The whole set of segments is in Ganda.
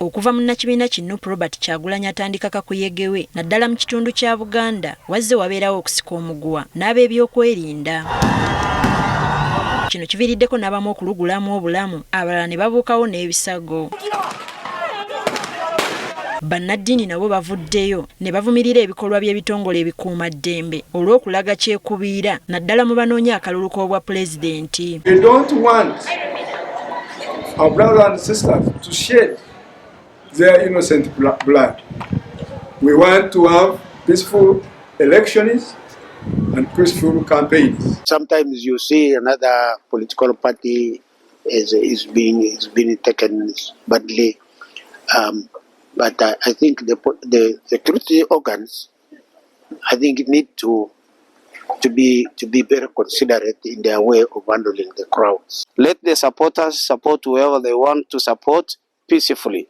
Okuva mu nnakibiina kino Robert Kyagulanyi atandika kakuyegewe naddala mu kitundu kya Buganda wazze wabeerawo okusika omuguwa n'ab'ebyokwerinda. Kino kiviiriddeko n'abamu okulugulamu obulamu abalala ne babuukawo n'ebisago. Bannaddiini nabo bavuddeyo ne bavumirira ebikolwa by'ebitongole ebikuumaddembe olw'okulaga kyekubiira naddala mu banoonya akalulu k'obwa pulezidenti. We don't want our brothers and sisters to shed their innocent blood. We want to have peaceful elections and peaceful campaigns. Sometimes you see another political party is being taken badly. But I think the security organs, I think, need to be very considerate in their way of handling the crowds. Let the supporters support whoever they want to support peacefully.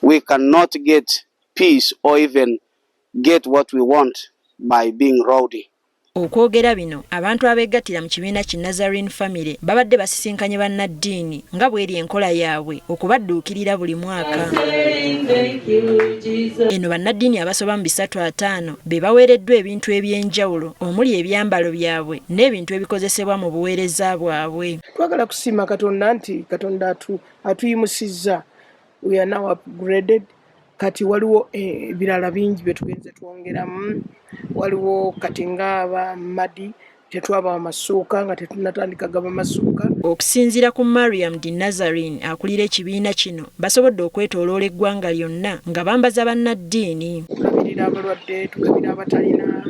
We cannot get peace or even get what we want by being rowdy. Okwogera bino abantu abeegattira mu kibiina ki Nazareth family babadde basisinkanye bannaddiini nga bw'eri enkola yaabwe okubadduukirira buli mwaka. Eno bannaddiini abasoba mu 350 be baweereddwa ebintu eby'enjawulo omuli ebyambalo byabwe n'ebintu ebikozesebwa mu buweereza bwabwe. Twagala kusiima Katonda nti Katonda atuyimusizza. We are now upgraded. Kati waliwo ebirala bingi bye tugenze twongeramu. Waliwo kati ng'aba madi tetwaba amasuuka nga tetunatandika gaba amasuuka. Okusinziira ku Mariam di Nazareth akulira ekibiina kino basobodde okwetooloola eggwanga lyonna nga bambaza bannaddiini. Tulabirira abalwadde, tugabira abatalina,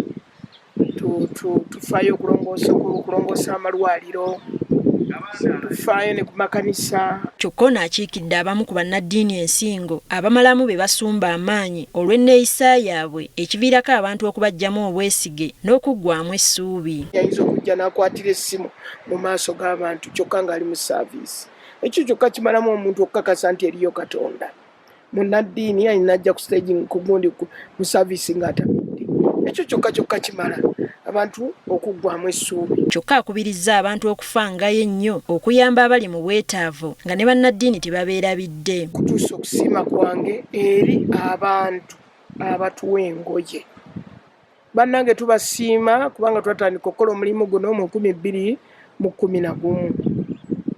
tufaayo okulongoosa amalwaliro, tufaayo ne ku makanisa. Kyokka ono akiikidde abamu ku bannaddiini ensingo abamalamu be basumba amaanyi olw'enneeyisa yaabwe ekiviirako abantu okubaggyamu obwesige n'okuggwaamu essuubi. Yayinza okujja n'akwatira essimu mu maaso g'abantu kyokka ng'ali mu saaviisi. Ekyo kyokka kimalamu omuntu okukakasa nti eriyo Katonda. Munnaddiini ayina ajja ku stage ku gundi mu saaviisi ng'atamidde. Ekyo kyokka kimala abantu okuggwaamu essuubi. Kyokka akubirizza abantu okufangayo ennyo okuyamba abali mu bwetaavu nga ne bannaddiini tebabeerabidde. Kutuusa okusiima kwange eri abantu abatuwa engoye. Bannange tubasiima kubanga twatandika okukola omulimu guno mu 2011.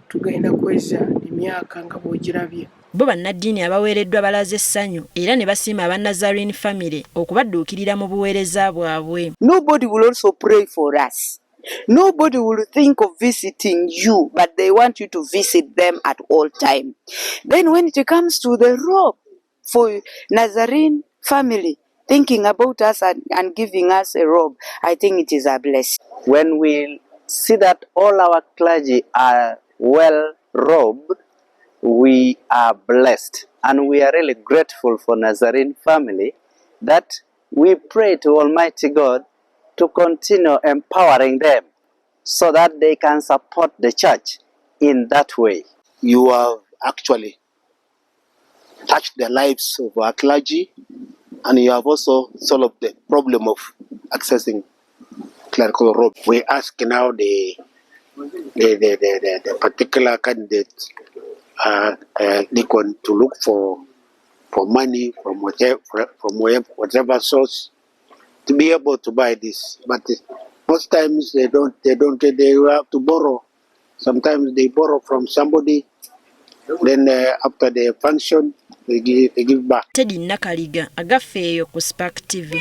Tugenda kweza emyaka nga bw'ogirabye. Bo bannaddiini abaweereddwa balaze essanyu era ne basiima aba Nazareth family okubadduukirira mu buweereza bwabwe. Nobody will also pray for us. Nobody will think of visiting you, but they want you to visit them at all time. Then when it comes to the robe for Nazareth family, thinking about us and giving us a robe, I think it is a blessing. When we see that all our clergy are well robed, we are blessed, and we are really grateful for Nazareth family that we pray to Almighty God to continue empowering them so that they can support the church in that way. You have actually touched the lives of our clergy, and you have also solved the problem of accessing clerical robe. We ask now the particular candidate deacon to look for money from whatever source to be able to buy this. But most times they have to borrow. Sometimes they borrow from somebody. Then after the function they give back. Teddy Nakaliga agafeeyo ku Spark TV.